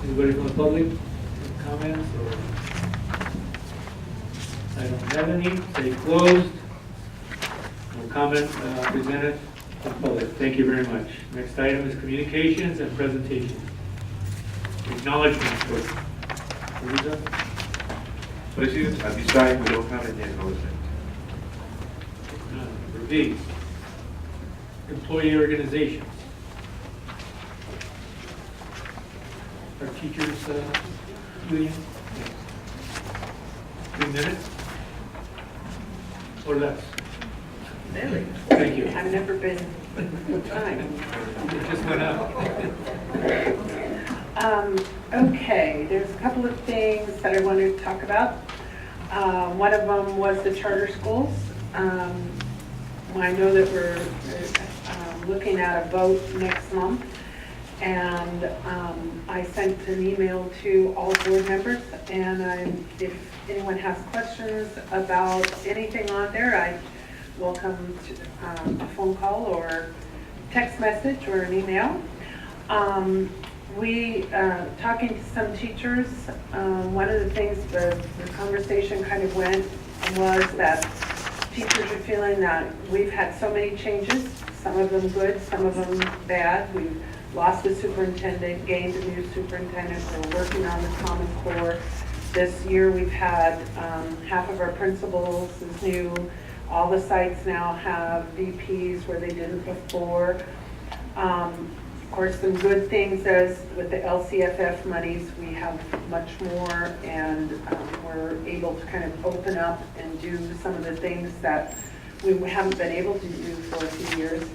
Anybody from the public, comments or? I don't have any, say closed. No comment presented to the public. Thank you very much. Next item is communications and presentations. Acknowledgements, please. Teresa? President, at this time, we don't have any acknowledgement. Number B, employee organizations. Our teachers union. 3 minutes or less. Really? Thank you. I've never been time. It just went up. Okay, there's a couple of things that I wanted to talk about. One of them was the charter schools. I know that we're looking at a vote next month, and I sent an email to all board members, and if anyone has questions about anything on there, I welcome a phone call or text message or an email. Talking to some teachers, one of the things the conversation kind of went was that teachers are feeling that we've had so many changes, some of them good, some of them bad. We've lost the superintendent, gained a new superintendent, we're working on the Common Core. This year we've had half of our principals is new. All the sites now have VPs where they didn't before. Of course, some good things is with the LCFF monies, we have much more, and we're able to kind of open up and do some of the things that we haven't been able to do for a few years.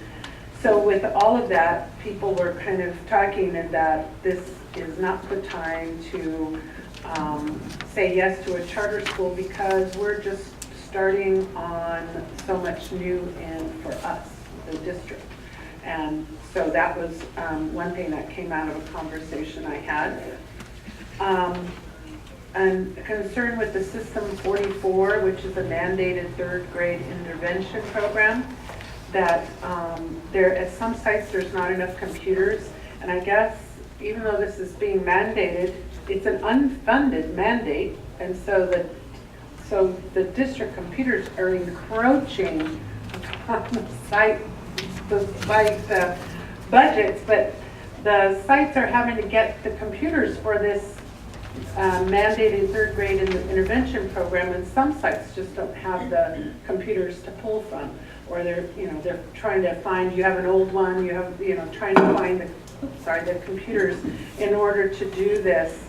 So with all of that, people were kind of talking and that this is not the time to say yes to a charter school because we're just starting on so much new in for us, the district. And so that was one thing that came out of a conversation I had. And concern with the System 44, which is a mandated third grade intervention program, that there at some sites there's not enough computers. And I guess even though this is being mandated, it's an unfunded mandate. And so the district computers are encroaching on the site budgets, but the sites are having to get the computers for this mandated third grade intervention program, and some sites just don't have the computers to pull from, or they're trying to find, you have an old one, you have, trying to find the computers in order to do this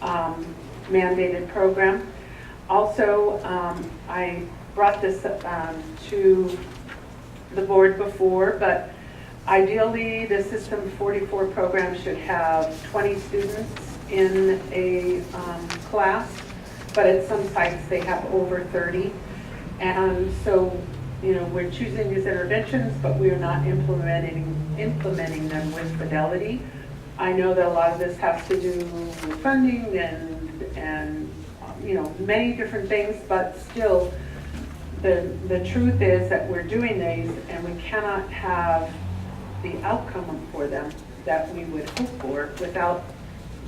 mandated program. Also, I brought this to the board before, but ideally the System 44 program should have 20 students in a class, but at some sites they have over 30. And so, we're choosing these interventions, but we are not implementing them with fidelity. I know that a lot of this has to do with funding and many different things, but still, the truth is that we're doing these and we cannot have the outcome for them that we would hope for without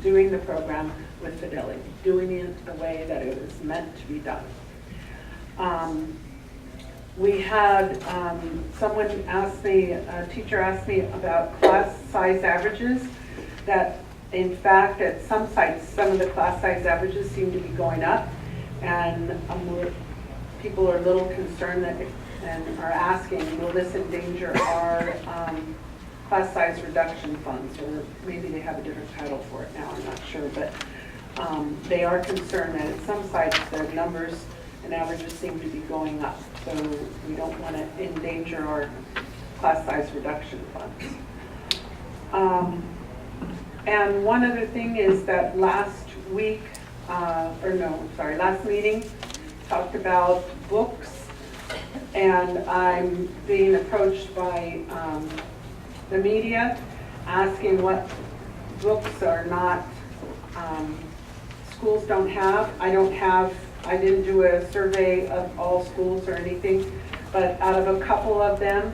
doing the program with fidelity, doing it the way that it was meant to be done. We had someone ask me, a teacher asked me about class size averages, that in fact at some sites, some of the class size averages seem to be going up, and people are a little concerned that and are asking, will this endanger our class size reduction funds? Or maybe they have a different title for it now, I'm not sure, but they are concerned that at some sites the numbers and averages seem to be going up. So we don't want to endanger our class size reduction funds. And one other thing is that last meeting talked about books, and I'm being approached by the media asking what books are not, schools don't have. I didn't do a survey of all schools or anything, but out of a couple of them,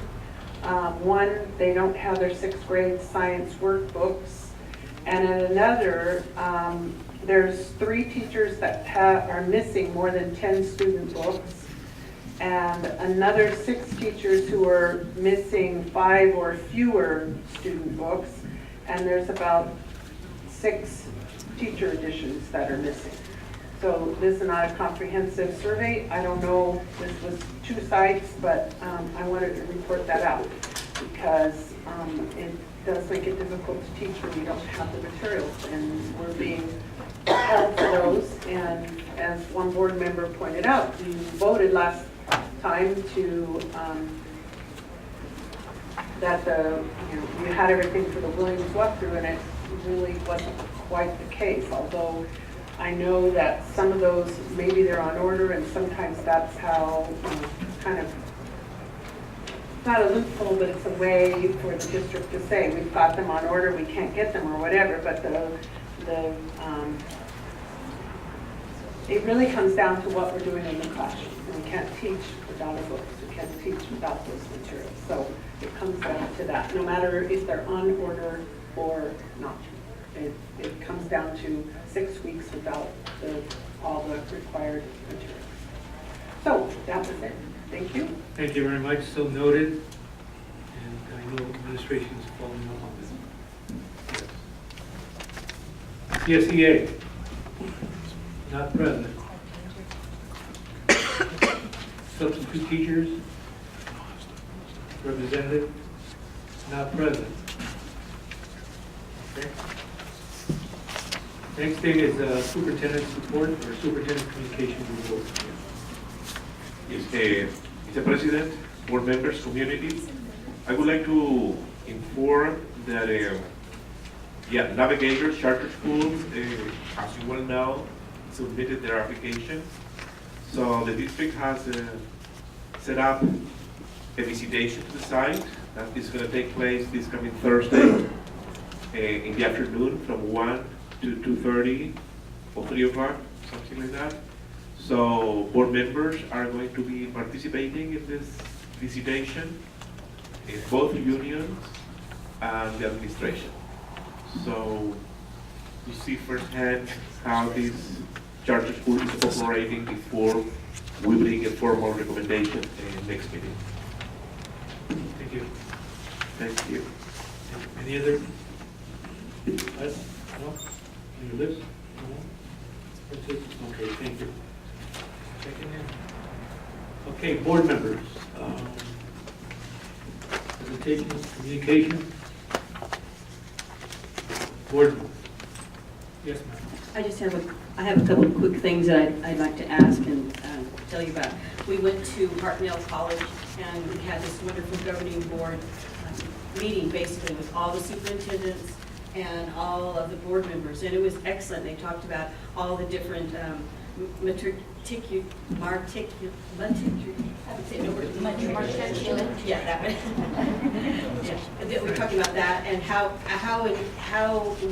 one, they don't have their 6th grade science workbooks, And in another, there's 3 teachers that are missing more than 10 student books, and another 6 teachers who are missing 5 or fewer student books, and there's about 6 teacher editions that are missing. So this is not a comprehensive survey. I don't know, this was 2 sites, but I wanted to report that out because it does make it difficult to teach when you don't have the materials, and we're being held for those. And as one board member pointed out, you voted last time to that you had everything for the Williams walkthrough, and it really wasn't quite the case. Although I know that some of those maybe they're on order, and sometimes that's how kind of. Not a loophole, but it's a way for the district to say, we've got them on order, we can't get them or whatever, but it really comes down to what we're doing in the classroom. We can't teach without our books, we can't teach without those materials. So it comes down to that, no matter if they're on order or not. It comes down to 6 weeks without all the required materials. So that was it. Thank you. Thank you very much, so noted. And I know administration is following up on this. Yes. CSEA, not present. Substitute teachers, representative, not present. Okay. Next thing is superintendent support or superintendent communication report. Mr. President, board members, community, I would like to inform that Navigator Charter Schools, as you well know, submitted their application. So the district has set up a visitation to the site that is going to take place this coming Thursday in the afternoon from 1 to 2:30 or 3 o'clock, something like that. So board members are going to be participating in this visitation in both unions and the administration. So you see firsthand how this charter school is operating before we bring a formal recommendation next meeting. Thank you. Thank you. Any other? No? Any others? No? That's it? Okay, thank you. Okay, board members. Presentations, communication. Board. Yes, ma'am. I have a couple of quick things that I'd like to ask and tell you about. We went to Hartnell College and we had this wonderful governing board meeting basically with all the superintendents and all of the board members, and it was excellent. They talked about all the different yeah, that one. Yeah, we're talking about that and how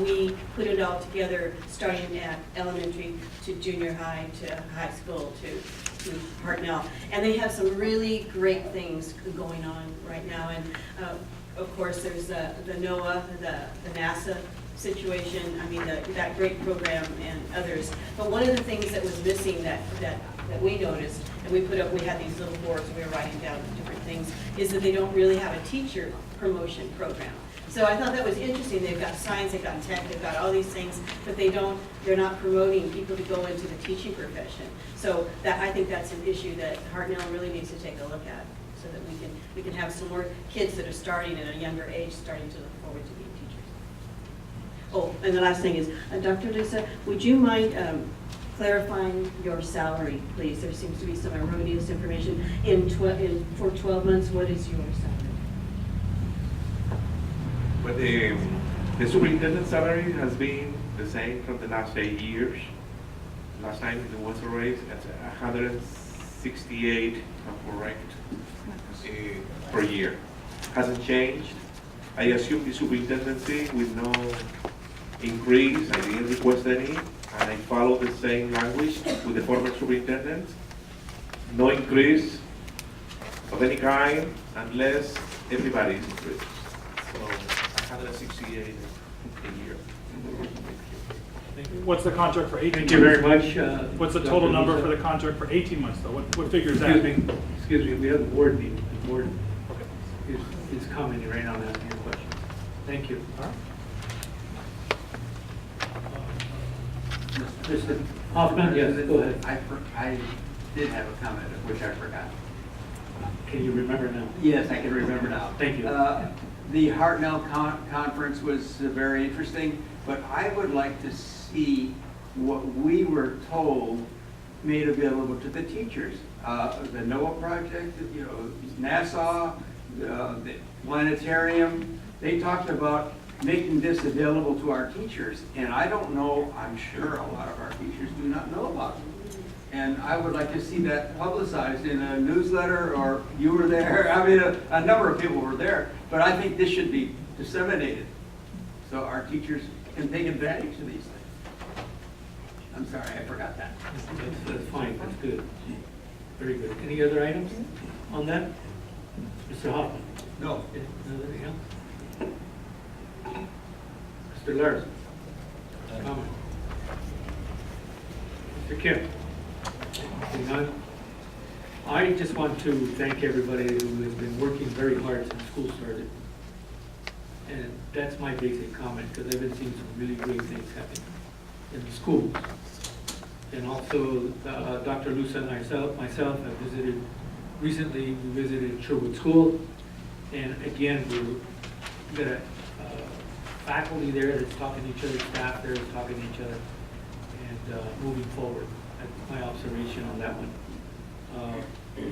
we put it all together, starting at elementary to junior high to high school to Hartnell. And they have some really great things going on right now. And of course, there's the NOAA, the NASA situation, I mean, that great program and others. But one of the things that was missing that we noticed, and we had these little boards, we were writing down different things, is that they don't really have a teacher promotion program. So I thought that was interesting. They've got science, they've got tech, they've got all these things, but they're not promoting people to go into the teaching profession. So I think that's an issue that Hartnell really needs to take a look at, so that we can have some more kids that are starting at a younger age, starting to look forward to being teachers. Oh, and the last thing is, Dr. Lisa, would you mind clarifying your salary, please? There seems to be some erroneous information. For 12 months, what is your salary? But the superintendent salary has been the same from the last 8 years. Last time there was a raise at 168, if I'm correct, per year. Hasn't changed. I assume the superintendency with no increase. I didn't request any, and I follow the same language with the former superintendent. No increase of any kind unless everybody is increased. So 168 a year. What's the contract for 18 months? Thank you very much. What's the total Dr. number Lisa. for the contract for 18 months, though? What figure is that? Excuse me, we have the board meeting. The board Okay. is commenting right now and asking your question. Thank you. All right. Mr. Hoffman, yes, go ahead. I did have a comment, which I forgot. Can you remember now? Yes, I can remember now. Thank you. The Hartnell conference was very interesting, but I would like to see what we were told made available to the teachers. The NOAA project, you know, NASA, the planetarium, they talked about making this available to our teachers. And I don't know, I'm sure a lot of our teachers do not know about it. And I would like to see that publicized in a newsletter, or you were there. I mean, a number of people were there. But I think this should be disseminated so our teachers can take advantage of these things. I'm sorry, I forgot that. That's fine, that's good. Very good. Any other items on that? Mr. Hoffman? No. Anything else? Mr. Larson? Comment? Mr. Kim? Seeing none? I just want to thank everybody who has been working very hard since school started. And that's my basic comment, because I've been seeing some really great things happening in the schools. And also, Dr. Lusa and myself have visited, recently we visited Sherwood School. And again, we've got a faculty there that's talking to each other, staff there is talking to each other, and moving forward. That's my observation on that one.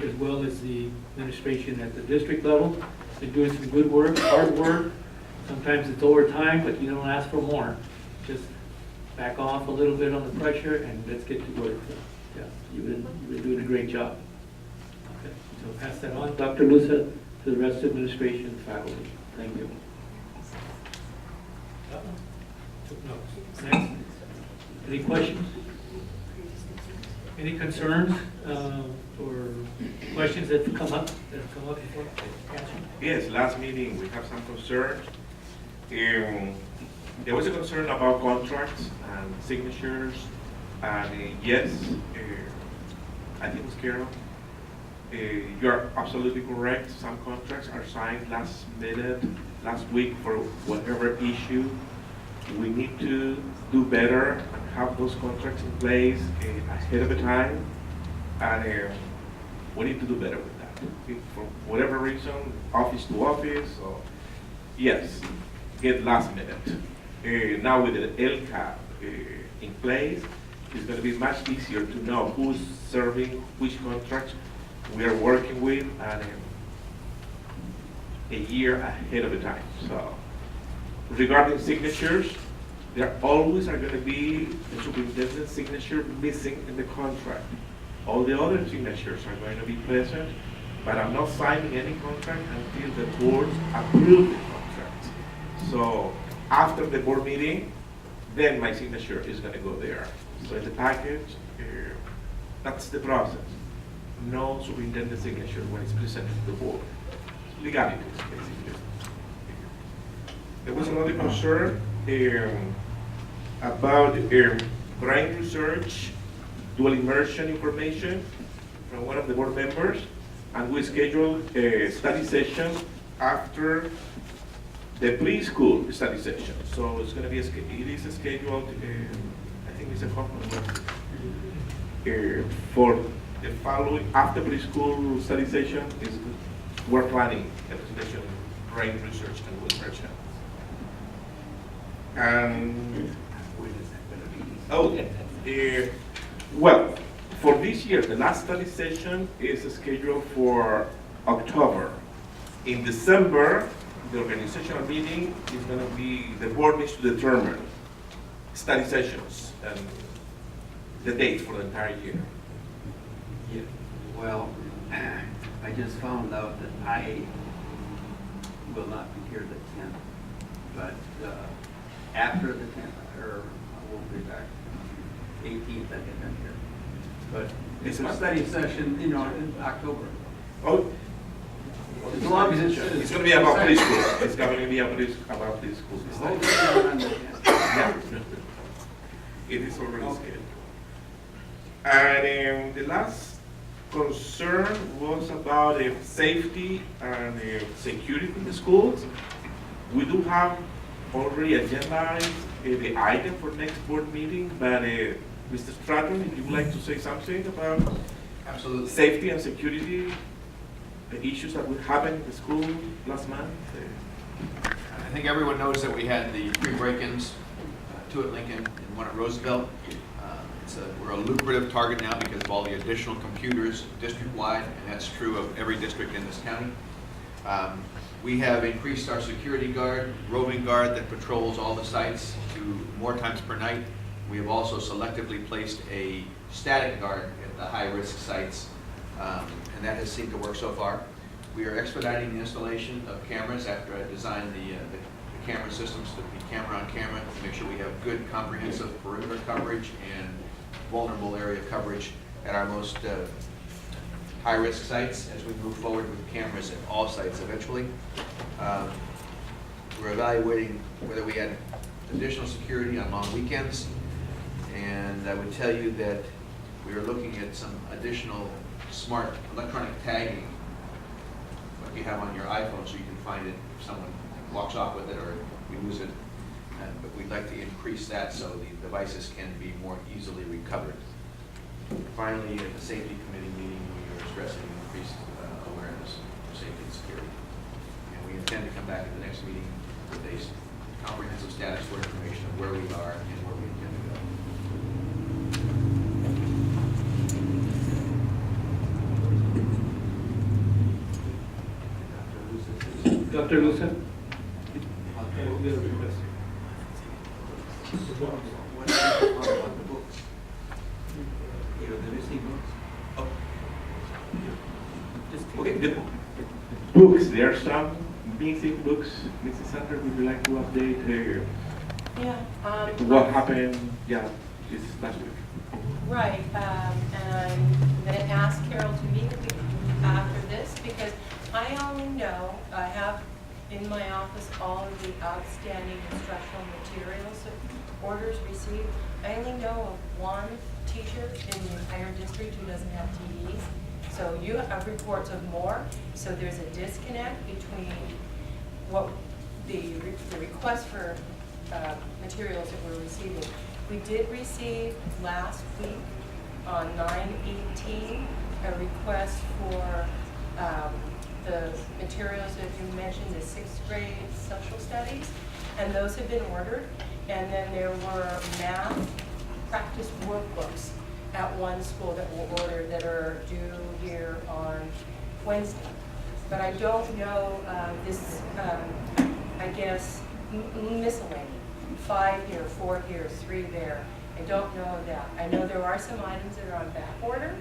As well as the administration at the district level. They're doing some good work, hard work. Sometimes it's overtime, but you don't ask for more. Just back off a little bit on the pressure and let's get to work. Yeah, you've been doing a great job. Okay, so pass that on, Dr. Lusa, to the rest of the administration and faculty. Thank you. Took notes. Next. Any questions? Any concerns or questions that have come up before? Yes, last meeting, we have some concerns. There was a concern about contracts and signatures, and yes, I think it was Carol. You're absolutely correct. Some contracts are signed last minute, last week for whatever issue. We need to do better and have those contracts in place ahead of the time, and we need to do better with that. For whatever reason, office to office, or yes, get last minute. Now with the LCAP in place, it's going to be much easier to know who's serving which contracts we are working with, and a year ahead of the time. So regarding signatures, there always are going to be the superintendent's signature missing in the contract. All the other signatures are going to be present, but I'm not signing any contract until the boards approve the contract. So after the board meeting, then my signature is going to go there. So in the package, that's the process. No superintendent signature when it's presented to the board. Legalities, basically. There was another concern about brain research, dual immersion information from one of the board members, and we scheduled a study session after the preschool study session. So it's going to be it is scheduled. I think it's a conference for the following after preschool study session. We're planning a presentation on brain research and dual immersion. And well, for this year, the last study session is scheduled for October. In December, the organizational meeting is going to be, the board needs to determine study sessions and the date for the entire year. Yeah. Well, I just found out that I will not be here the 10th, but after the 10th, or I won't be back 18th, I think I'm here. But it's a study session, in October. Oh, As long as it's going to be about preschool. It's going to be about preschool. Hold it down on the 10th. Yeah. It is already scheduled. And the last concern was about safety and security in the schools. We do have already agendized the item for next board meeting, but Mr. Stratton, if you would like to say something about Absolutely. safety and security, the issues that would happen in the school last month. I think everyone knows that we had the 3 break-ins, 2 at Lincoln and 1 at Roosevelt. We're a lucrative target now because of all the additional computers district-wide, and that's true of every district in this county. We have increased our security guard, roving guard that patrols all the sites to more times per night. We have also selectively placed a static guard at the high-risk sites, and that has seemed to work so far. We are expediting the installation of cameras after I designed the camera systems to be camera on camera to make sure we have good comprehensive perimeter coverage and vulnerable area coverage at our most high-risk sites as we move forward with cameras at all sites eventually. We're evaluating whether we add additional security on long weekends, and I would tell you that we are looking at some additional smart electronic tagging, like you have on your iPhone, so you can find it if someone walks off with it or we lose it. But we'd like to increase that so the devices can be more easily recovered. Finally, at the safety committee meeting, we are stressing increased awareness of safety and security. And we intend to come back at the next meeting with a comprehensive status for information of where we are and where we intend to go. Dr. Lucia? You have a request. What about the books? The missing books? Okay, the books, there are some missing books. Mrs. Sandra, would you like to update Yeah. what happened, this last week? Right, and I'm going to ask Carol to meet with you after this because I only know, I have in my office all of the outstanding instructional materials, orders received. I only know of one teacher in the entire district who doesn't have TVs. So you have reports of more, so there's a disconnect between what the request for materials that we're receiving. We did receive last week on 9/18 a request for the materials that you mentioned, the 6th grade social studies, and those have been ordered. And then there were math practice workbooks at one school that were ordered that are due here on Wednesday. But I don't know this, I guess, miscellany. 5 here, 4 here, 3 there. I don't know that. I know there are some items that are on back order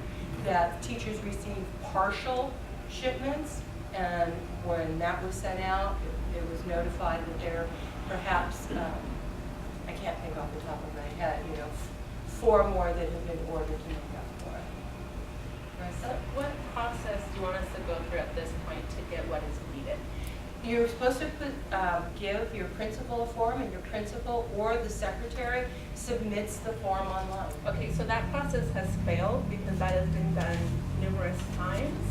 that teachers receive partial shipments, and when that was sent out, it was notified that there perhaps, I can't think off the top of my head, 4 more that have been ordered to make up for it. So what process do you want us to go through at this point to get what is needed? You're supposed to give your principal a form, and your principal or the secretary submits the form online. Okay, so that process has failed because that has been done numerous times.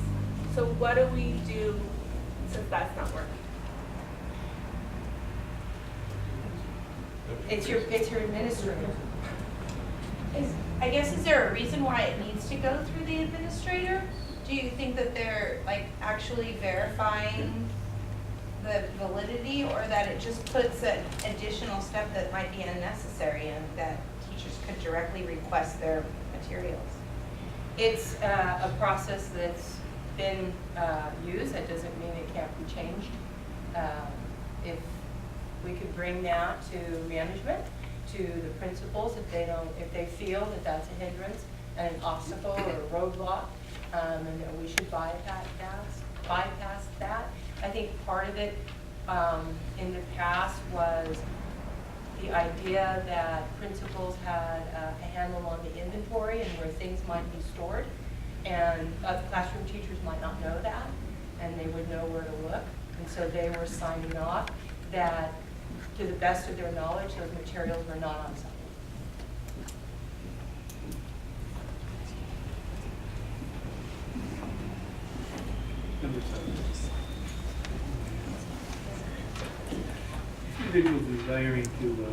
So what do we do since that's not working? It's your administrator. I guess, is there a reason why it needs to go through the administrator? Do you think that they're actually verifying the validity, or that it just puts an additional step that might be unnecessary and that teachers could directly request their materials? It's a process that's been used. That doesn't mean it can't be changed. If we could bring that to management, to the principals, if they feel that that's a hindrance and an obstacle or a roadblock, and that we should bypass that. I think part of it in the past was the idea that principals had a handle on the inventory and where things might be stored, and classroom teachers might not know that, and they would know where to look, and so they were signing off that to the best of their knowledge, those materials were not on site. Number 7. Individuals desiring to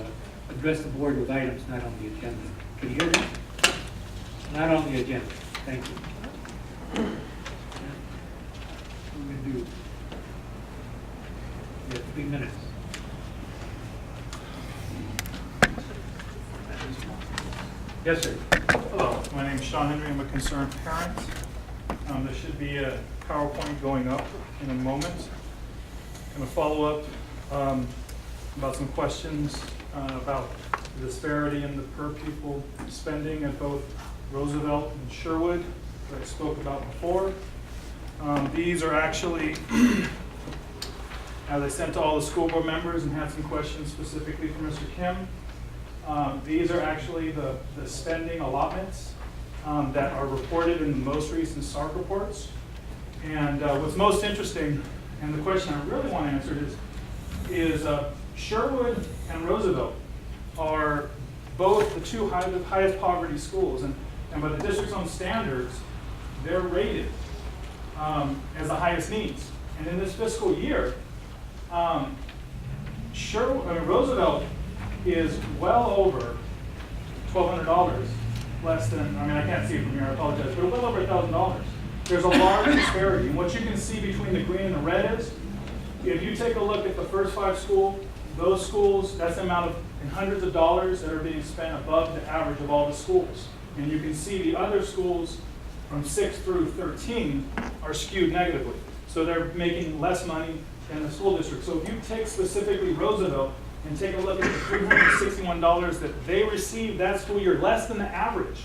address the board with items not on the agenda. Can you hear me? Not on the agenda. Thank you. What are we going to do? We have 3 minutes. Yes, sir. Hello, my name's Sean Henry. I'm a concerned parent. There should be a PowerPoint going up in a moment. I'm going to follow up about some questions about the disparity in the per pupil spending at both Roosevelt and Sherwood that I spoke about before. These are actually, as I sent to all the school board members and had some questions specifically for Mr. Kim. These are actually the spending allotments that are reported in the most recent SARC reports. And what's most interesting, and the question I really want answered is Sherwood and Roosevelt are both the two highest poverty schools, and by the district's own standards, they're rated as the highest needs. And in this fiscal year, Roosevelt is well over $1,200 less than, I can't see it from here, I apologize, but well over $1,000. There's a large disparity, and what you can see between the green and the red is, if you take a look at the first 5 schools, those schools, that's the amount of in hundreds of dollars that are being spent above the average of all the schools. And you can see the other schools from 6 through 13 are skewed negatively. So they're making less money than the school district. So if you take specifically Roosevelt and take a look at the $361 that they received that school year, less than the average,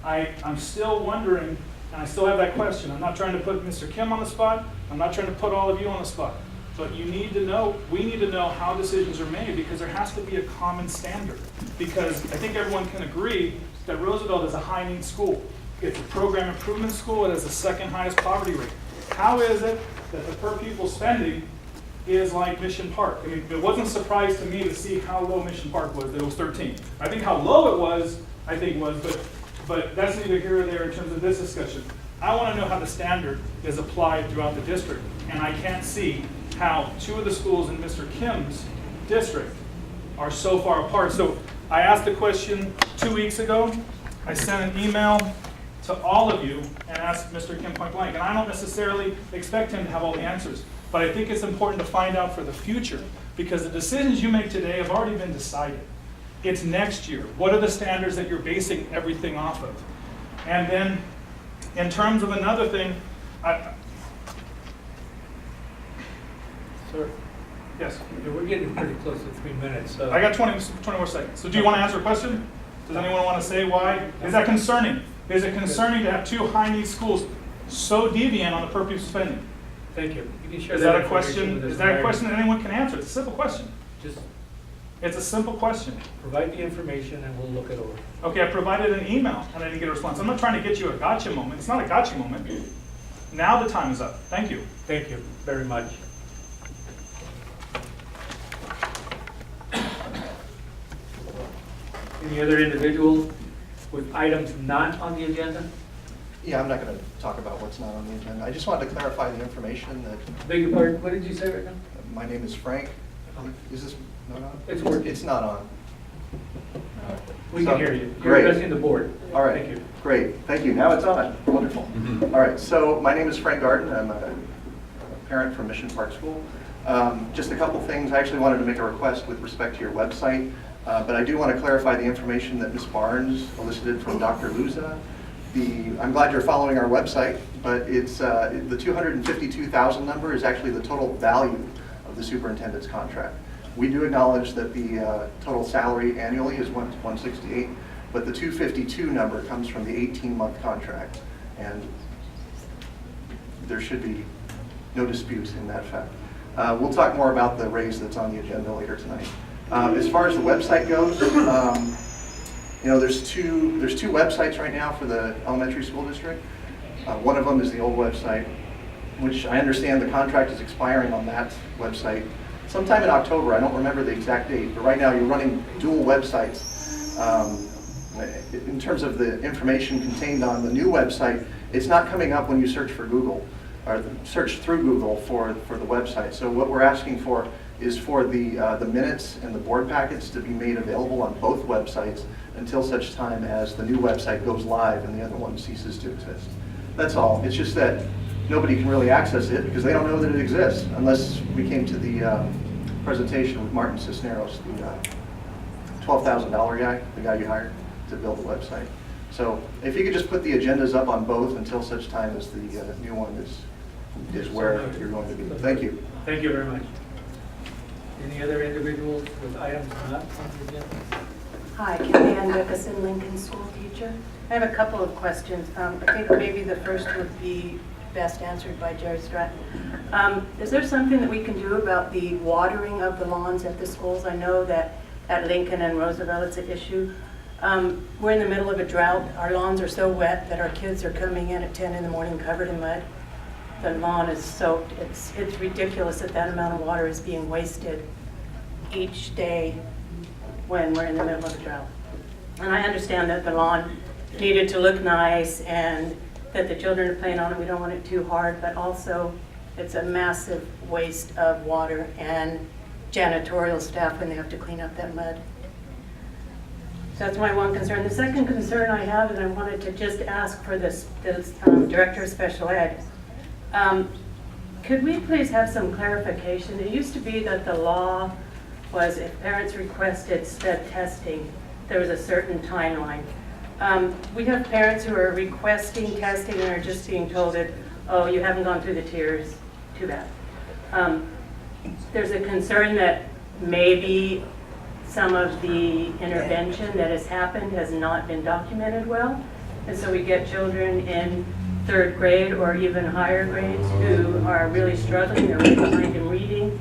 I'm still wondering, and I still have that question. I'm not trying to put Mr. Kim on the spot. I'm not trying to put all of you on the spot. But you need to know, we need to know how decisions are made, because there has to be a common standard. Because I think everyone can agree that Roosevelt is a high need school. It's a program improvement school. It has the second highest poverty rate. How is it that the per pupil spending is like Mission Park? It wasn't a surprise to me to see how low Mission Park was, that it was 13. I think how low it was, but that's neither here or there in terms of this discussion. I want to know how the standard is applied throughout the district, and I can't see how 2 of the schools in Mr. Kim's district are so far apart. So I asked the question 2 weeks ago. I sent an email to all of you and asked Mr. Kim point blank, and I don't necessarily expect him to have all the answers, but I think it's important to find out for the future, because the decisions you make today have already been decided. It's next year. What are the standards that you're basing everything off of? And then, in terms of another thing, Sir? yes, Yeah, we're getting pretty close to 3 minutes. I got 20 more seconds. So do you want to answer a question? Does anyone want to say why? Is that concerning? Is it concerning to have 2 high need schools so deviant on the per pupil spending? Thank you. You can share Is that a information question? with us Is that a later. question that anyone can answer? It's a simple question. Just It's a simple question. provide the information and we'll look it over. Okay, I provided an email and I didn't get a response. I'm not trying to get you a gotcha moment. It's not a gotcha moment. Now the time is up. Thank you. Thank you very much. Any other individuals with items not on the agenda? Yeah, I'm not going to talk about what's not on the agenda. I just wanted to clarify the information that Beg your pardon, what did you say right now? my name is Frank. Is this not on? It's working. It's not on. We can hear you. You're Great. addressing the board. All right. Thank you. Great. Thank you. Now it's on. Wonderful. All right. So my name is Frank Garden. I'm a parent from Mission Park School. Just a couple things. I actually wanted to make a request with respect to your website, but I do want to clarify the information that Ms. Barnes elicited from Dr. Luza. I'm glad you're following our website, but it's the 252,000 number is actually the total value of the superintendent's contract. We do acknowledge that the total salary annually is 168, but the 252 number comes from the 18-month contract, and there should be no dispute in that fact. We'll talk more about the raise that's on the agenda later tonight. As far as the website goes, there's two websites right now for the elementary school district. One of them is the old website, which I understand the contract is expiring on that website sometime in October, I don't remember the exact date, but right now you're running dual websites. In terms of the information contained on the new website, it's not coming up when you search for Google, or search through Google for the website. So what we're asking for is for the minutes and the board packets to be made available on both websites until such time as the new website goes live and the other one ceases to exist. That's all. It's just that nobody can really access it because they don't know that it exists unless we came to the presentation with Martin Cisneros, the $12,000 guy, the guy you hired to build the website. So if you could just put the agendas up on both until such time as the new one is where you're going to be. Thank you. Thank you very much. Any other individuals with items not on the agenda? Hi, Kelly Ann Dickerson, Lincoln School teacher. I have a couple of questions. I think maybe the first would be best answered by Jerry Stratton. Is there something that we can do about the watering of the lawns at the schools? I know that at Lincoln and Roosevelt it's an issue. We're in the middle of a drought. Our lawns are so wet that our kids are coming in at 10 in the morning covered in mud. The lawn is soaked. It's ridiculous that that amount of water is being wasted each day when we're in the middle of a drought. And I understand that the lawn needed to look nice and that the children are playing on it. We don't want it too hard, but also it's a massive waste of water and janitorial staff when they have to clean up that mud. So that's my one concern. The second concern I have, and I wanted to just ask for this Director of Special Ed, could we please have some clarification? It used to be that the law was if parents requested SPED testing, there was a certain timeline. We have parents who are requesting testing and are just being told that, oh, you haven't gone through the tiers, too bad. There's a concern that maybe some of the intervention that has happened has not been documented well. And so we get children in 3rd grade or even higher grades who are really struggling, they're really behind in reading.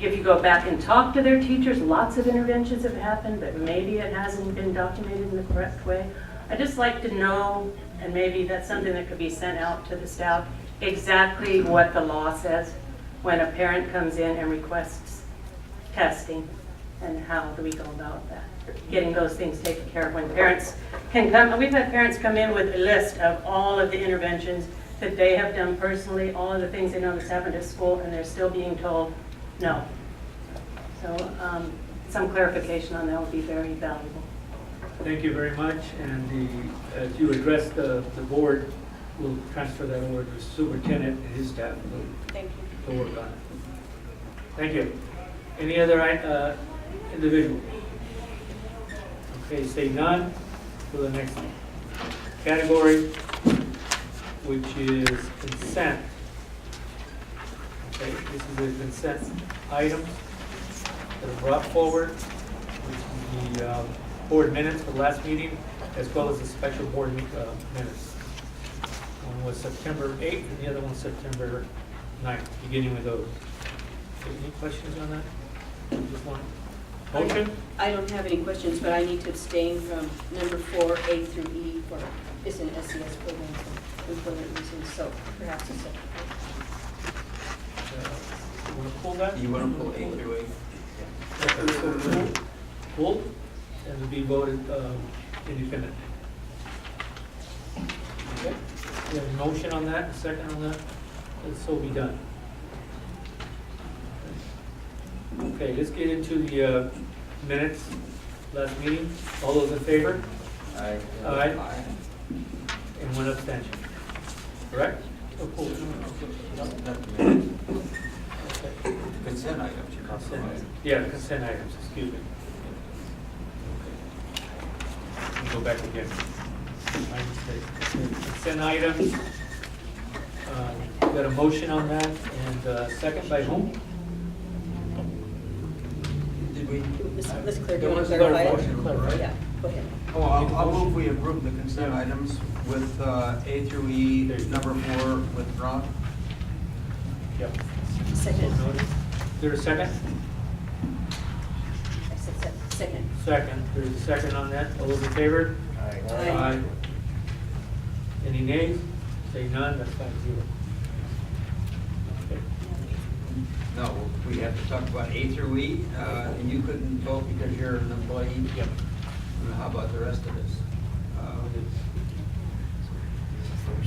If you go back and talk to their teachers, lots of interventions have happened, but maybe it hasn't been documented in the correct way. I'd just like to know, and maybe that's something that could be sent out to the staff, exactly what the law says when a parent comes in and requests testing, and how do we go about that? Getting those things taken care of when parents can come. We've had parents come in with a list of all of the interventions that they have done personally, all of the things they know that's happened at school, and they're still being told no. So some clarification on that would be very valuable. Thank you very much. And as you address the board, we'll transfer that over to the superintendent and his staff Thank you. to work on it. Thank you. Any other individual? Okay, say none for the next category, which is consent. Okay, this is the consent items that are brought forward, which is the board minutes for the last meeting, as well as the special board minutes. One was September 8th, and the other one September 9th, beginning with those. Any questions on that? Just one. Motion? I don't have any questions, but I need to abstain from number 4, A through E, for it's an SES program for employment reasons, so perhaps a second. You want to pull that? You want to pull A through A? Pulled, and to be voted independent. Okay, we have a motion on that, a second on that, and so be done. Okay, let's get into the minutes, last meeting. All those in favor? Aye. Aye. And one abstention. Correct? Oh, cool. Okay. Consent items. Consent. Yeah, consent items, excuse me. Okay. Go back again. My mistake. Consent items. Got a motion on that, and second by whom? Did we? Let's clear, do There you want was to a clarify it? motion, right? Yeah, go ahead. Oh, I'll move we approve the consent items with A through E, number 4 withdrawn. Yep. Second. Is there a second? I said second. Second. There's a second on that. All those in favor? Aye. Any nays? Say none, that's 5-0. Okay. No, we have to talk about A through E, and you couldn't vote because you're an employee. Yep. How about the rest of us?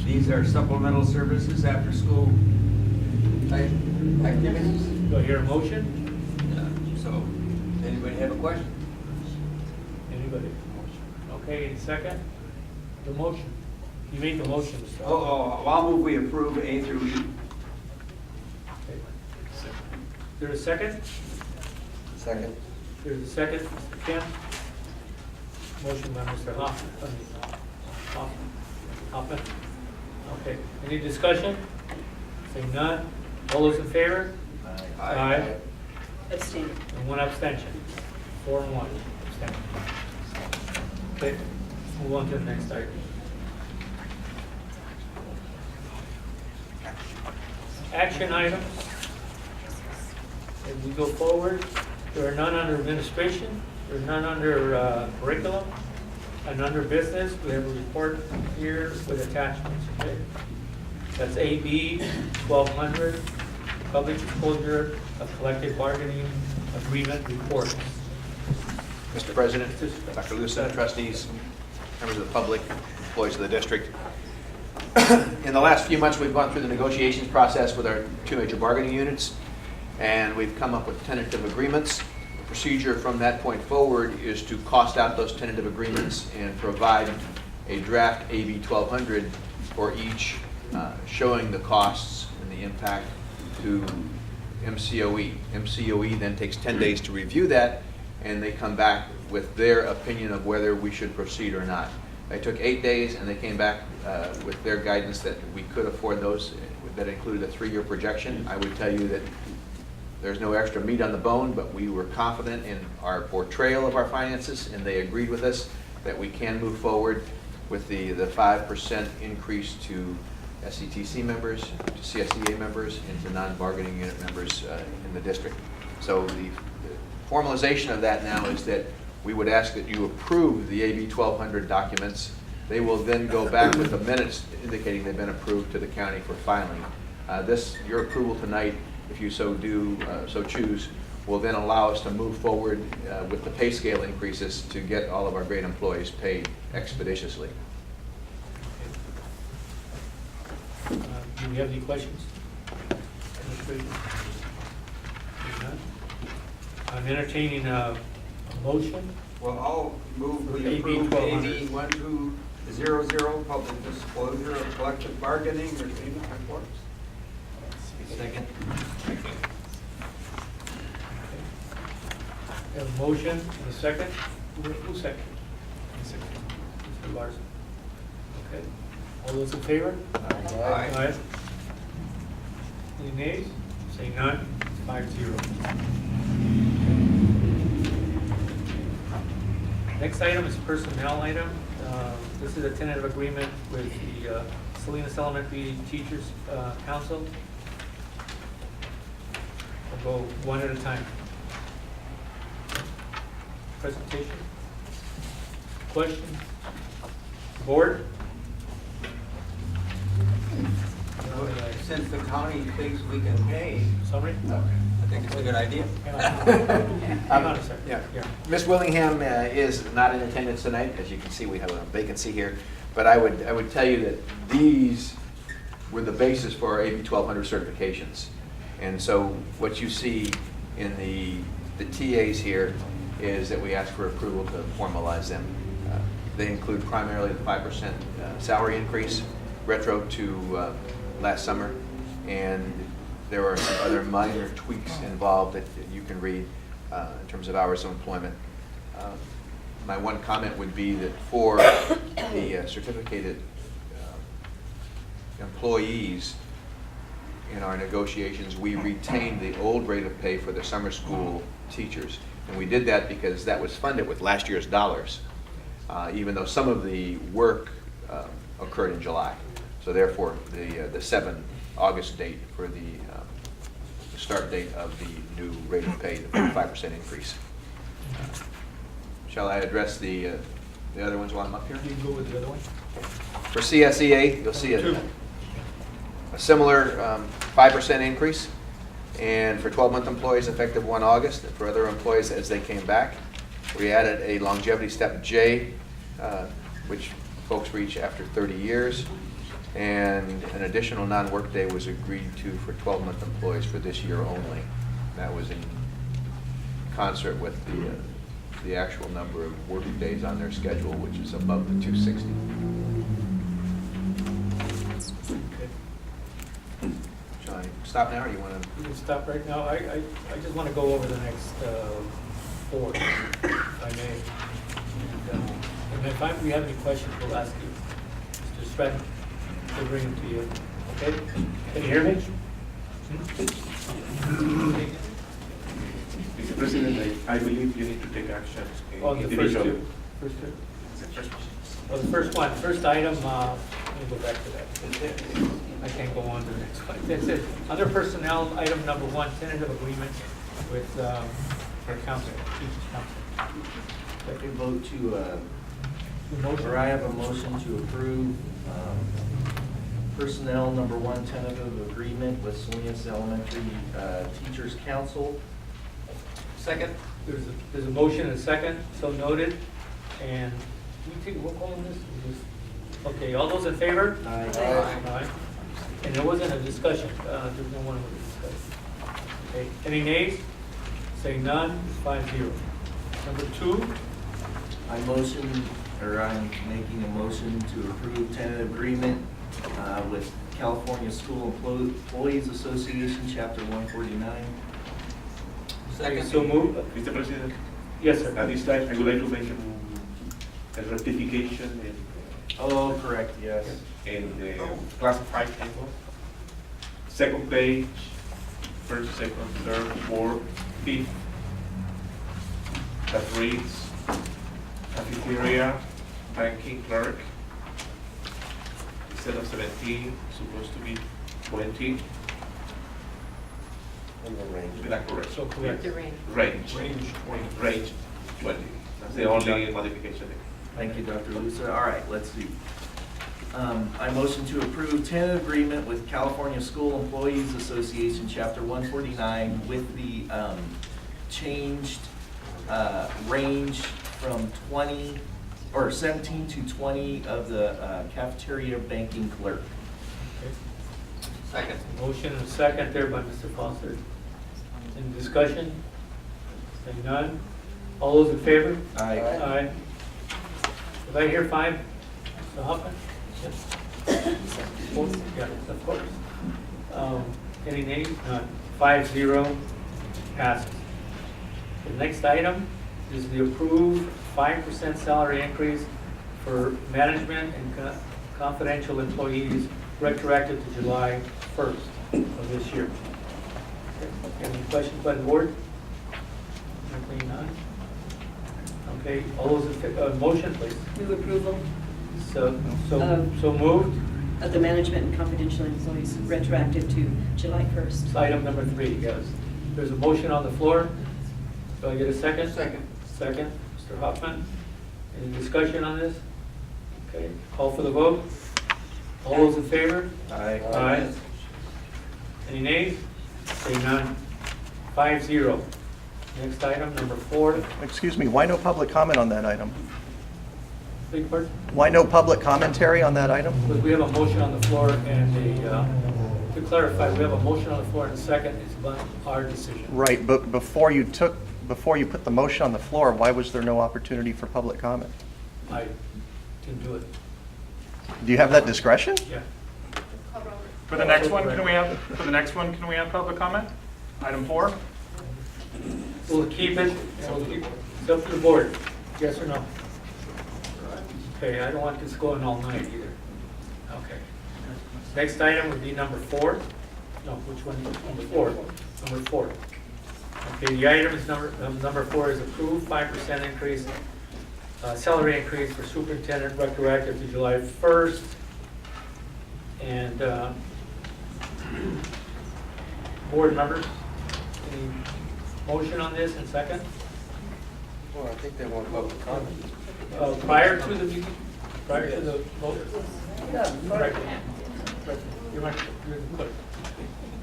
These are supplemental services after school type activities. Do I hear a motion? So, anybody have a question? Anybody? Okay, and second? The motion. You made the motion, so. Oh, I'll move we approve A through E. Okay. Is there a second? Second. There's a second, Mr. Kim. Motion by Mr. Hoffman. Hoffman. Okay, any discussion? Saying none. All those in favor? Aye. Abstain. And one abstention. 4 and 1 abstention. Okay, move on to the next item. Action items. As we go forward, there are none under administration, there are none under curriculum, and under business, we have a report here with attachments, okay? That's AB 1200, public disclosure of collective bargaining agreement report. Mr. President, Dr. Lucen, trustees, members of the public, employees of the district. In the last few months, we've gone through the negotiations process with our 2 major bargaining units, and we've come up with tentative agreements. The procedure from that point forward is to cost out those tentative agreements and provide a draft AB 1200 for each, showing the costs and the impact to MCOE. MCOE then takes 10 days to review that, and they come back with their opinion of whether we should proceed or not. They took 8 days, and they came back with their guidance that we could afford those. That included a 3-year projection. I would tell you that there's no extra meat on the bone, but we were confident in our portrayal of our finances, and they agreed with us that we can move forward with the 5% increase to SETC members, to CSEA members, and to non-bargaining unit members in the district. So the formalization of that now is that we would ask that you approve the AB 1200 documents. They will then go back with the minutes indicating they've been approved to the county for filing. Your approval tonight, if you so choose, will then allow us to move forward with the pay scale increases to get all of our great employees paid expeditiously. Do we have any questions? I'm entertaining a motion. Well, I'll move we AB approve 1200. AB 1200, public disclosure of collective bargaining agreement reports. Second. We have a motion and a second. Who's second? Mr. Larson. Okay. All those in favor? Aye. Any nays? Saying none, 5-0. Next item is personnel item. This is a tentative agreement with the Salinas Elementary Teachers Council. We'll go one at a time. Presentation? Question? Board? Since the county thinks we can pay, Summary? I think it's a good idea. Hang on a second. Yeah. Yeah. Ms. Willingham is not in attendance tonight. As you can see, we have a vacancy here. But I would tell you that these were the basis for our AB 1200 certifications. And so what you see in the TAs here is that we ask for approval to formalize them. They include primarily the 5% salary increase, retro to last summer, and there are some other minor tweaks involved that you can read in terms of hours of employment. My one comment would be that for the certificated employees in our negotiations, we retained the old rate of pay for the summer school teachers. And we did that because that was funded with last year's dollars, even though some of the work occurred in July. So therefore, the 7 August date for the start date of the new rate of pay, the 5% increase. Shall I address the other ones while I'm up here? You can go with the other one. For CSEA, you'll see a similar 5% increase. And for 12-month employees effective 1 August, and for other employees as they came back, we added a longevity step J, which folks reach after 30 years. And an additional non-work day was agreed to for 12-month employees for this year only. That was in concert with the actual number of working days on their schedule, which is above the 260. Shall I stop now, or you want to? You can stop right now. I just want to go over the next 4, if I may. And if we have any questions, we'll ask you. Mr. Stratton, we'll bring them to you. Okay? Can you hear me? Mr. President, I believe you need to take action On the first individually. two. Well, the first one, first item, let me go back to that. I can't go on to the next one. That's it. Under personnel, item number 1, tentative agreement with our council, teachers council. I can vote to, Motion. or I have a motion to approve personnel number 1 tentative agreement with Salinas Elementary Teachers Council. Second. There's a motion and a second, so noted. And we take a roll call on this? Okay, all those in favor? Aye. Aye. And there wasn't a discussion, there's no one to discuss. Okay, any nays? Say none, 5-0. Number 2, I'm making a motion to approve tentative agreement with California School Employees Association, Chapter 149. second, so moved. Mr. President, Yes, sir. at this time, I would like to make a rectification Oh, correct, yes. in the classified table. Second page, first, second, third, fourth, fifth. That reads cafeteria, banking clerk. Instead of 17, supposed to be 20. Is that correct? So correct. The range. Range. Range 20. Range 20. That's the only modification. Thank you, Dr. Lusa. All right, let's see. I motion to approve tentative agreement with California School Employees Association, Chapter 149, with the changed range from 20, or 17 to 20 of the cafeteria banking clerk. Second. Motion and a second there by Mr. Foster. Any discussion? Saying none. All those in favor? Aye. Aye. Did I hear 5? Mr. Hoffman? Yes. Yeah, of course. Any nays? None. 5-0 passes. The next item is the approved 5% salary increase for management and confidential employees retroactive to July 1st of this year. Okay. Any questions by the board? Anything, none? Okay, all those in favor, motion please. Move approval So moved. of the management and confidential employees retroactive to July 1st. It's item number 3, yes. There's a motion on the floor. Do I get a second? Second. Second, Mr. Hoffman. Any discussion on this? Okay, call for the vote. All those in favor? Aye. Aye. Any nays? Say none. 5-0. Next item, number 4. Excuse me, why no public comment on that item? Big part, Why no public commentary on that item? because we have a motion on the floor and to clarify, we have a motion on the floor and a second. It's about our decision. Right, but before you put the motion on the floor, why was there no opportunity for public comment? I didn't do it. Do you have that discretion? Yeah. For the next one, can we have public comment? Item 4? We'll keep it, it's up to the board. Yes or no? Okay, I don't want this going all night either. Okay. Next item would be number 4. No, which one? Number 4. Number 4. Okay, the item is number 4 is approved 5% increase, salary increase for superintendent retroactive to July 1st. And board members, any motion on this and second? Well, I think they want public comment. Prior to the meeting, prior to the vote? Yeah. Right. You're the clerk.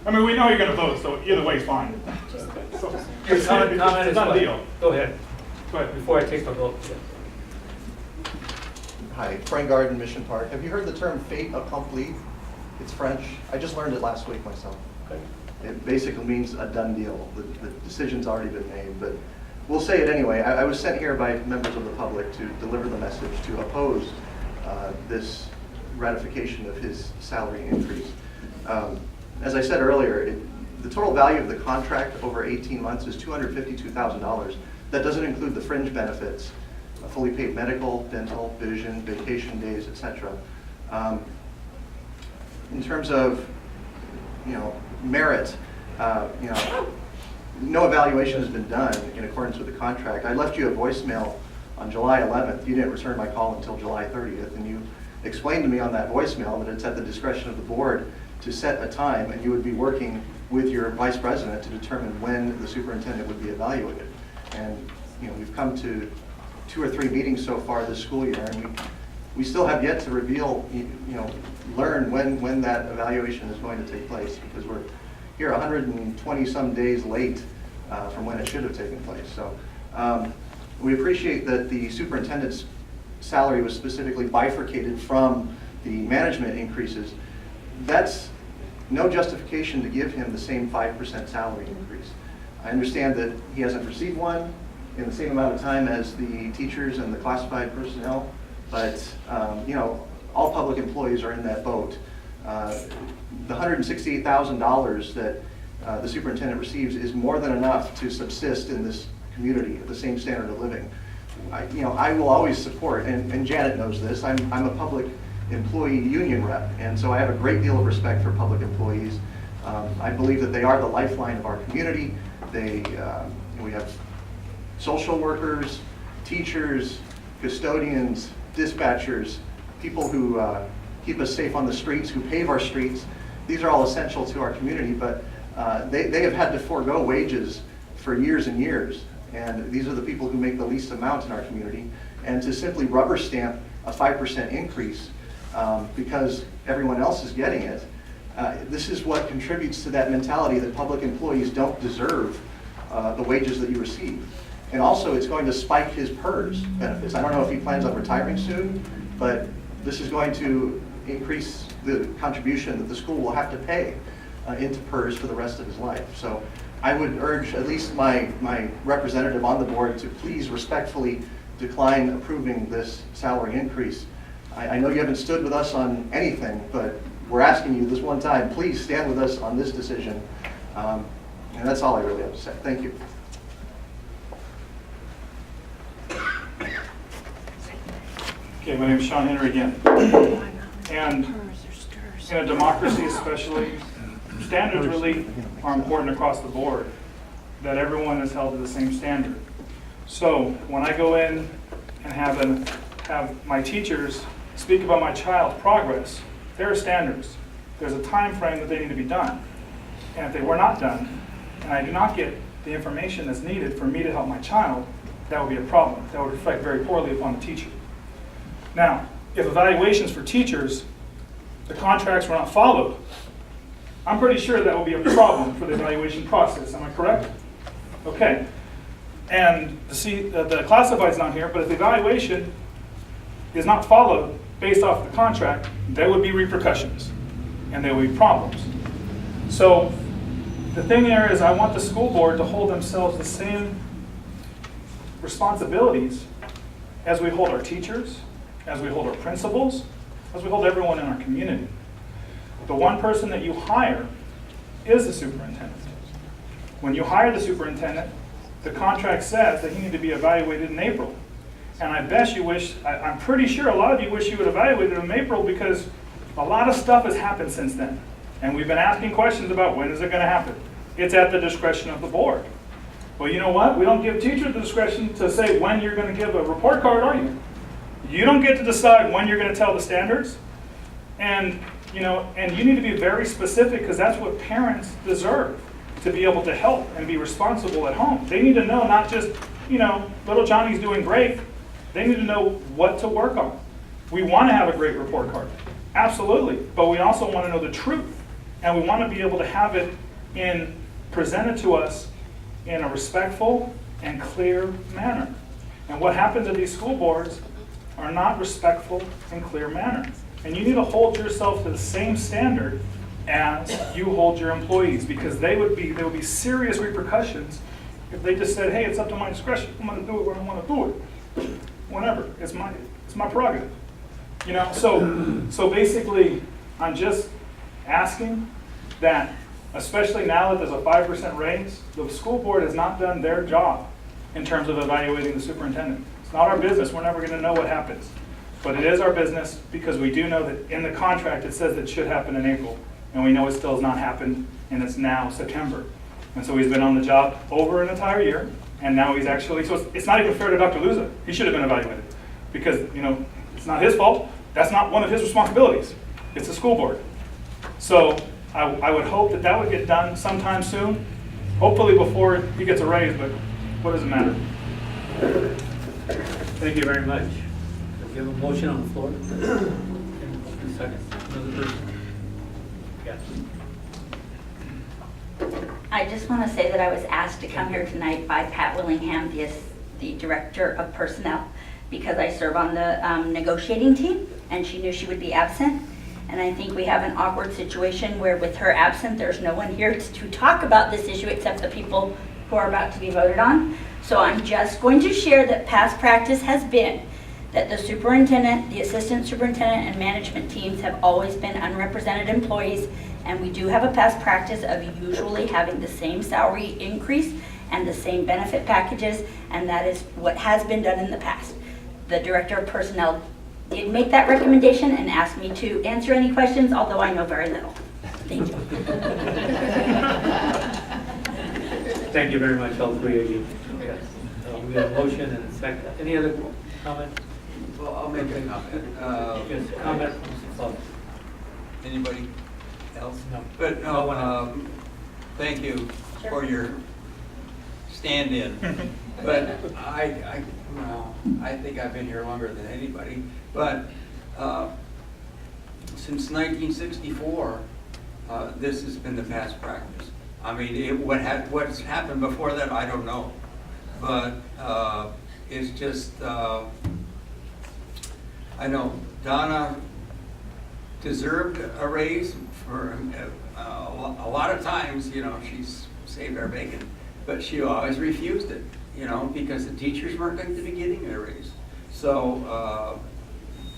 I mean, we know you're gonna vote, so either way's fine. So, Your comment it's is not a what? deal. Go ahead, Go ahead. before I take the vote. Hi, Frank Garden, Mission Park. Have you heard the term fait accompli? It's French. I just learned it last week myself. Okay. It basically means a done deal. The decision's already been made, but we'll say it anyway. I was sent here by members of the public to deliver the message to oppose this ratification of his salary increase. As I said earlier, the total value of the contract over 18 months is $252,000. That doesn't include the fringe benefits, fully paid medical, dental, vision, vacation days, etc. In terms of, merit, no evaluation has been done in accordance with the contract. I left you a voicemail on July 11th. You didn't return my call until July 30th, and you explained to me on that voicemail that it's at the discretion of the board to set a time, and you would be working with your vice president to determine when the superintendent would be evaluated. And we've come to 2 or 3 meetings so far this school year, and we still have yet to reveal, learn when that evaluation is going to take place, because we're here 120 some days late from when it should have taken place. So we appreciate that the superintendent's salary was specifically bifurcated from the management increases. That's no justification to give him the same 5% salary increase. I understand that he hasn't received one in the same amount of time as the teachers and the classified personnel, but all public employees are in that boat. The $168,000 that the superintendent receives is more than enough to subsist in this community at the same standard of living. I will always support, and Janet knows this, I'm a public employee union rep, and so I have a great deal of respect for public employees. I believe that they are the lifeline of our community. We have social workers, teachers, custodians, dispatchers, people who keep us safe on the streets, who pave our streets. These are all essential to our community, but they have had to forego wages for years and years. And these are the people who make the least amount in our community. And to simply rubber stamp a 5% increase because everyone else is getting it, this is what contributes to that mentality that public employees don't deserve the wages that you receive. And also, it's going to spike his PERS benefits. I don't know if he plans on retiring soon, but this is going to increase the contribution that the school will have to pay into PERS for the rest of his life. So I would urge at least my representative on the board to please respectfully decline approving this salary increase. I know you haven't stood with us on anything, but we're asking you this one time, please stand with us on this decision. And that's all I really have to say. Thank you. Okay, my name is Sean Henry again. And in a democracy especially, standards really are important across the board, that everyone is held to the same standard. So when I go in and have my teachers speak about my child's progress, there are standards. There's a time frame that they need to be done. And if they were not done, and I do not get the information that's needed for me to help my child, that would be a problem. That would reflect very poorly upon the teacher. Now, if evaluations for teachers, the contracts were not followed, I'm pretty sure that will be a problem for the evaluation process. Am I correct? Okay. And the classified's not here, but if the evaluation is not followed based off the contract, there would be repercussions and there would be problems. So the thing here is I want the school board to hold themselves the same responsibilities as we hold our teachers, as we hold our principals, as we hold everyone in our community. The one person that you hire is the superintendent. When you hire the superintendent, the contract says that he needs to be evaluated in April. And I bet you wish, I'm pretty sure a lot of you wish you would evaluate him in April because a lot of stuff has happened since then. And we've been asking questions about when is it going to happen. It's at the discretion of the board. Well, you know what? We don't give teachers the discretion to say when you're going to give a report card, are you? You don't get to decide when you're going to tell the standards. And you need to be very specific because that's what parents deserve, to be able to help and be responsible at home. They need to know not just, little Johnny's doing great. They need to know what to work on. We want to have a great report card. Absolutely. But we also want to know the truth. and we want to be able to have it presented to us in a respectful and clear manner. And what happens at these school boards are not respectful and clear manner. And you need to hold yourself to the same standard as you hold your employees, because there would be serious repercussions if they just said, hey, it's up to my discretion. I'm going to do it when I want to do it. Whenever. It's my prerogative. You know, so basically, I'm just asking that, especially now that there's a 5% raise, the school board has not done their job in terms of evaluating the superintendent. It's not our business. We're never going to know what happens. But it is our business because we do know that in the contract it says it should happen in April. And we know it still has not happened, and it's now September. And so he's been on the job over an entire year, and now he's actually, so it's not even fair to Dr. Luza. He should have been evaluated because, you know, it's not his fault. That's not one of his responsibilities. It's the school board. So I would hope that would get done sometime soon, hopefully before he gets a raise, but what does it matter? Thank you very much. We have a motion on the floor. 2 seconds. Another person. Yes. I just want to say that I was asked to come here tonight by Pat Willingham, the Director of Personnel, because I serve on the negotiating team, and she knew she would be absent. And I think we have an awkward situation where with her absent, there's no one here to talk about this issue except the people who are about to be voted on. So I'm just going to share that past practice has been that the superintendent, the assistant superintendent, and management teams have always been unrepresented employees, and we do have a past practice of usually having the same salary increase and the same benefit packages, and that is what has been done in the past. The Director of Personnel did make that recommendation and asked me to answer any questions, although I know very little. Thank you. Thank you very much, all three of you. Yes. We have a motion and a second. Any other comment? Well, I'll make a comment. Yes, comment from Mr. Claus. Anybody else? No. But No one else. no, thank you for your stand-in. But I think I've been here longer than anybody. But since 1964, this has been the past practice. I mean, what's happened before that, I don't know. But it's just, I know Donna deserved a raise for a lot of times, you know, she's saved our bacon, but she always refused it, you know, because the teachers weren't going to be getting a raise. So,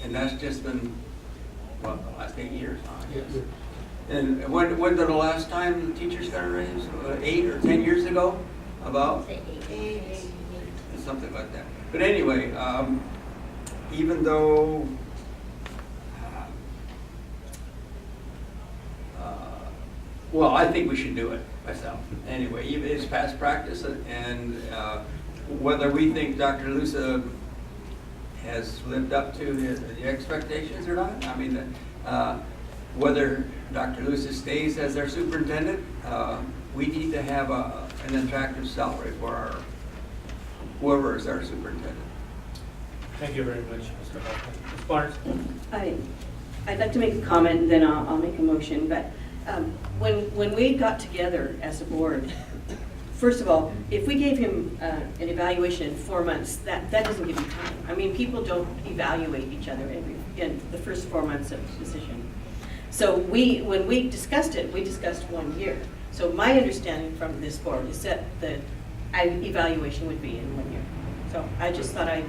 and that's just been, what, the last 8 years, huh? Yes. And when did the last time the teachers got a raise? 8 or 10 years ago? About? Something like that. But anyway, even though well, I think we should do it myself. Anyway, it's past practice, and whether we think Dr. Luza has lived up to the expectations or not, I mean, whether Dr. Luza stays as our superintendent, we need to have an attractive salary for our whoever is our superintendent. Thank you very much, Mr. Hoffman. Ms. Barnes? I'd like to make a comment, and then I'll make a motion, but when we got together as a board, first of all, if we gave him an evaluation in 4 months, that doesn't give him time. I mean, people don't evaluate each other in the first 4 months of the position. So when we discussed it, we discussed 1 year. So my understanding from this board is that the evaluation would be in 1 year. So I just thought I'd